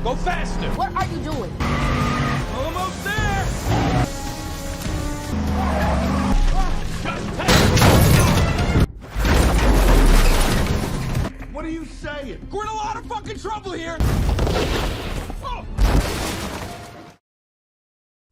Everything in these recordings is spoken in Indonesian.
Go faster! What are you doing? Almost there! What are you saying? We're in a lot of fucking trouble here!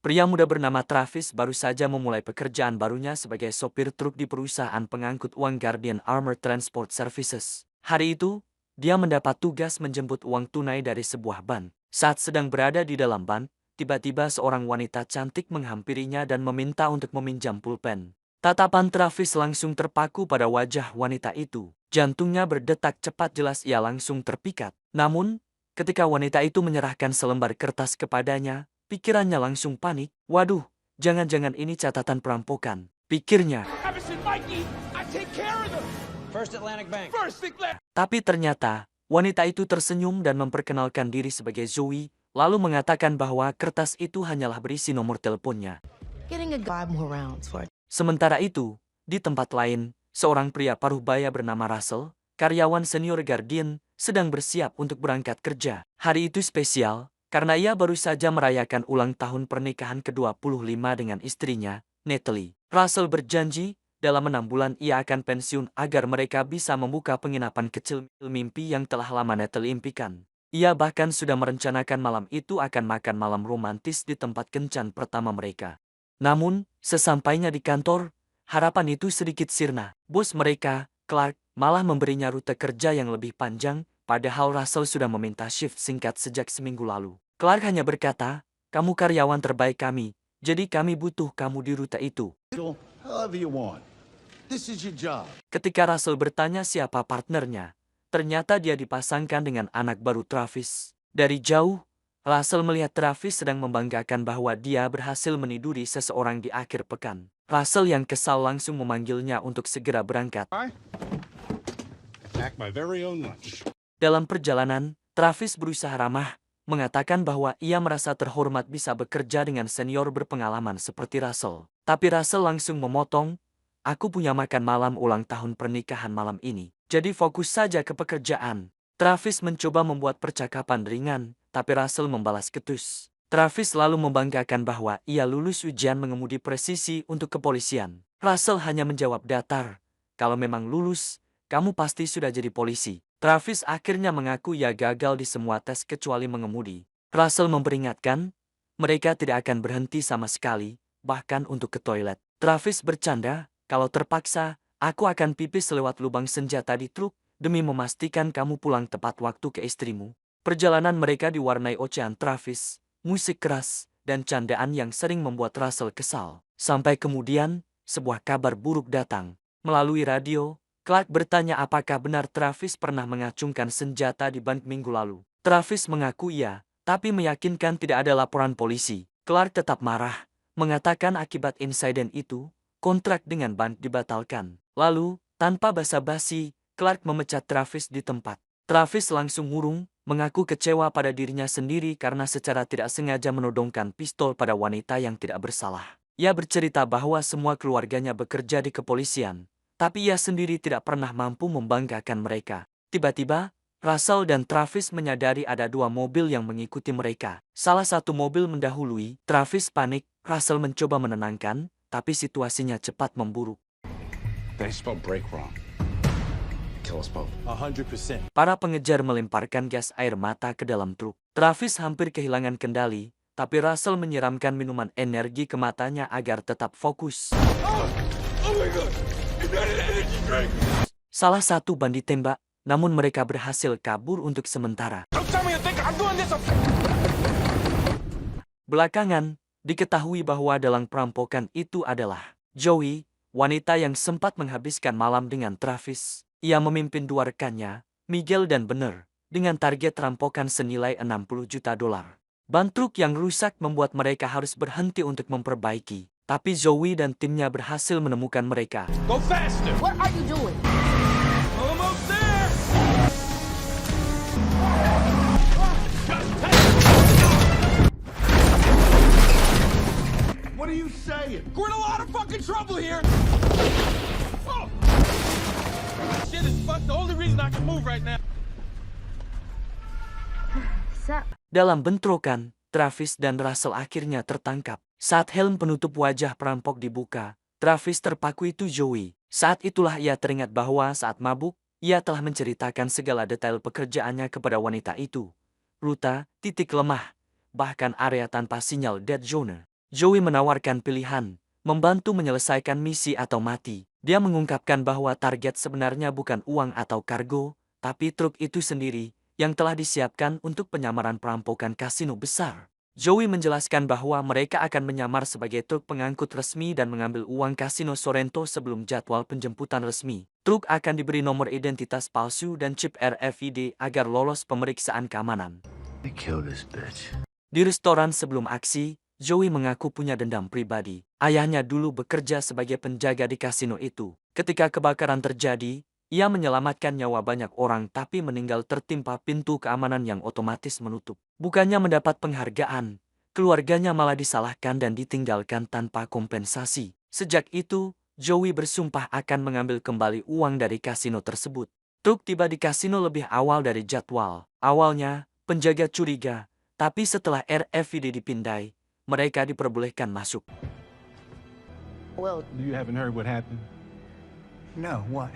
Pria muda bernama Travis baru saja memulai pekerjaan barunya sebagai sopir truk di perusahaan pengangkut uang Guardian Armored Transport Services. Hari itu, dia mendapat tugas menjemput uang tunai dari sebuah ban. Saat sedang berada di dalam ban, tiba-tiba seorang wanita cantik menghampirinya dan meminta untuk meminjam pulpen. Tatapan Travis langsung terpaku pada wajah wanita itu. Jantungnya berdetak cepat, jelas ia langsung terpikat. Namun, ketika wanita itu menyerahkan selembar kertas kepadanya, pikirannya langsung panik. Waduh, jangan-jangan ini catatan perampokan, pikirnya. Tapi ternyata, wanita itu tersenyum dan memperkenalkan diri sebagai Zoe, lalu mengatakan bahwa kertas itu hanyalah berisi nomor teleponnya. Sementara itu, di tempat lain, seorang pria paruh baya bernama Russell, karyawan senior Guardian, sedang bersiap untuk berangkat kerja. Hari itu spesial, karena ia baru saja merayakan ulang tahun pernikahan ke-25 dengan istrinya, Natalie. Russell berjanji, dalam 6 bulan ia akan pensiun agar mereka bisa membuka penginapan kecil mimpi yang telah lama Natalie impikan. Ia bahkan sudah merencanakan malam itu akan makan malam romantis di tempat kencan pertama mereka. Namun, sesampainya di kantor, harapan itu sedikit sirna. Bos mereka, Clark, malah memberinya rute kerja yang lebih panjang, padahal Russell sudah meminta shift singkat sejak seminggu lalu. Clark hanya berkata, "Kamu karyawan terbaik kami, jadi kami butuh kamu di rute itu." Ketika Russell bertanya siapa partnernya, ternyata dia dipasangkan dengan anak baru Travis. Dari jauh, Russell melihat Travis sedang membanggakan bahwa dia berhasil meniduri seseorang di akhir pekan. Russell yang kesal langsung memanggilnya untuk segera berangkat. Dalam perjalanan, Travis berusaha ramah, mengatakan bahwa ia merasa terhormat bisa bekerja dengan senior berpengalaman seperti Russell. Tapi Russell langsung memotong, "Aku punya makan malam ulang tahun pernikahan malam ini, jadi fokus saja ke pekerjaan." Travis mencoba membuat percakapan ringan, tapi Russell membalas ketus. Travis lalu membanggakan bahwa ia lulus ujian mengemudi presisi untuk kepolisian. Russell hanya menjawab datar, "Kalau memang lulus, kamu pasti sudah jadi polisi." Travis akhirnya mengaku ia gagal di semua tes kecuali mengemudi. Russell memperingatkan, mereka tidak akan berhenti sama sekali, bahkan untuk ke toilet. Travis bercanda, "Kalau terpaksa, aku akan pipis lewat lubang senjata di truk, demi memastikan kamu pulang tepat waktu ke istrimu." Perjalanan mereka diwarnai ocehan Travis, musik keras, dan candaan yang sering membuat Russell kesal. Sampai kemudian, sebuah kabar buruk datang. Melalui radio, Clark bertanya apakah benar Travis pernah mengacungkan senjata di ban minggu lalu. Travis mengaku iya, tapi meyakinkan tidak ada laporan polisi. Clark tetap marah, mengatakan akibat insiden itu, kontrak dengan ban dibatalkan. Lalu, tanpa basa-basi, Clark memecat Travis di tempat. Travis langsung murung, mengaku kecewa pada dirinya sendiri karena secara tidak sengaja menodongkan pistol pada wanita yang tidak bersalah. Ia bercerita bahwa semua keluarganya bekerja di kepolisian, tapi ia sendiri tidak pernah mampu membanggakan mereka. Tiba-tiba, Russell dan Travis menyadari ada 2 mobil yang mengikuti mereka. Salah satu mobil mendahului, Travis panik, Russell mencoba menenangkan, tapi situasinya cepat memburuk. Para pengejar melemparkan gas air mata ke dalam truk. Travis hampir kehilangan kendali, tapi Russell menyiramkan minuman energi ke matanya agar tetap fokus. Salah satu ban ditembak, namun mereka berhasil kabur untuk sementara. Belakangan, diketahui bahwa dalang perampokan itu adalah Joey, wanita yang sempat menghabiskan malam dengan Travis. Ia memimpin 2 rekannya, Miguel dan Benner, dengan target rampokan senilai $60 juta. Ban truk yang rusak membuat mereka harus berhenti untuk memperbaiki, tapi Zoe dan timnya berhasil menemukan mereka. Go faster! What are you doing? Almost there! What are you saying? We're in a lot of fucking trouble here! Shit is fucked. The only reason I can move right now. Dalam bentrokan, Travis dan Russell akhirnya tertangkap. Saat helm penutup wajah perampok dibuka, Travis terpaku itu Joey. Saat itulah ia teringat bahwa saat mabuk, ia telah menceritakan segala detail pekerjaannya kepada wanita itu. Rute, titik lemah, bahkan area tanpa sinyal dead zone. Joey menawarkan pilihan, membantu menyelesaikan misi atau mati. Dia mengungkapkan bahwa target sebenarnya bukan uang atau kargo, tapi truk itu sendiri yang telah disiapkan untuk penyamaran perampokan kasino besar. Joey menjelaskan bahwa mereka akan menyamar sebagai truk pengangkut resmi dan mengambil uang kasino Sorrento sebelum jadwal penjemputan resmi. Truk akan diberi nomor identitas palsu dan chip RFID agar lolos pemeriksaan keamanan. Di restoran sebelum aksi, Joey mengaku punya dendam pribadi. Ayahnya dulu bekerja sebagai penjaga di kasino itu. Ketika kebakaran terjadi, ia menyelamatkan nyawa banyak orang tapi meninggal tertimpa pintu keamanan yang otomatis menutup. Bukannya mendapat penghargaan, keluarganya malah disalahkan dan ditinggalkan tanpa kompensasi. Sejak itu, Joey bersumpah akan mengambil kembali uang dari kasino tersebut. Truk tiba di kasino lebih awal dari jadwal. Awalnya, penjaga curiga, tapi setelah RFID dipindai, mereka diperbolehkan masuk. Well, You haven't heard what happened? no, what?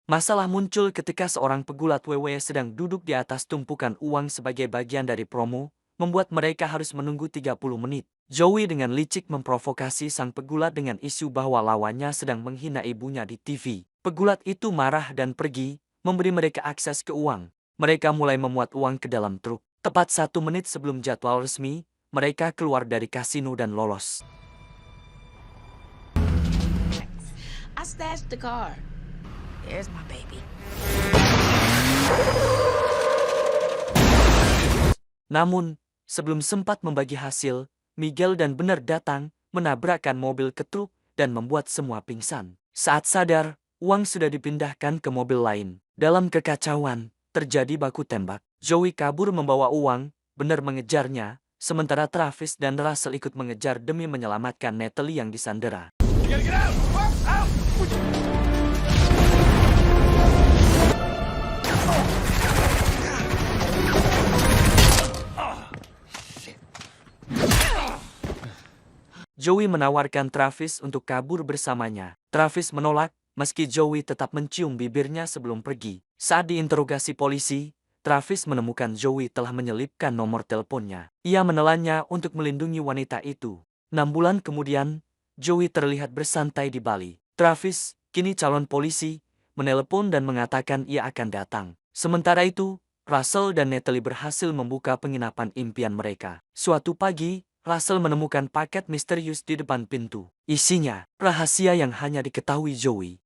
Masalah muncul ketika seorang pegulat WWE sedang duduk di atas tumpukan uang sebagai bagian dari promo, membuat mereka harus menunggu 30 menit. Joey dengan licik memprovokasi sang pegulat dengan isu bahwa lawannya sedang menghina ibunya di TV. Pegulat itu marah dan pergi, memberi mereka akses ke uang. Mereka mulai memuat uang ke dalam truk. Tepat 1 menit sebelum jadwal resmi, mereka keluar dari kasino dan lolos. I stashed the car. There's my baby. Namun, sebelum sempat membagi hasil, Miguel dan Bener datang, menabrakkan mobil ke truk, dan membuat semua pingsan. Saat sadar, uang sudah dipindahkan ke mobil lain. Dalam kekacauan, terjadi baku tembak. Joey kabur membawa uang, Bener mengejarnya, sementara Travis dan Russell ikut mengejar demi menyelamatkan Natalie yang disandera. You gotta get out! Out! Joey menawarkan Travis untuk kabur bersamanya. Travis menolak, meski Joey tetap mencium bibirnya sebelum pergi. Saat diinterogasi polisi, Travis menemukan Joey telah menyelipkan nomor teleponnya. Ia menelannya untuk melindungi wanita itu. 6 bulan kemudian, Joey terlihat bersantai di Bali. Travis, kini calon polisi, menelepon dan mengatakan ia akan datang. Sementara itu, Russell dan Natalie berhasil membuka penginapan impian mereka. Suatu pagi, Russell menemukan paket misterius di depan pintu. Isinya, rahasia yang hanya diketahui Joey.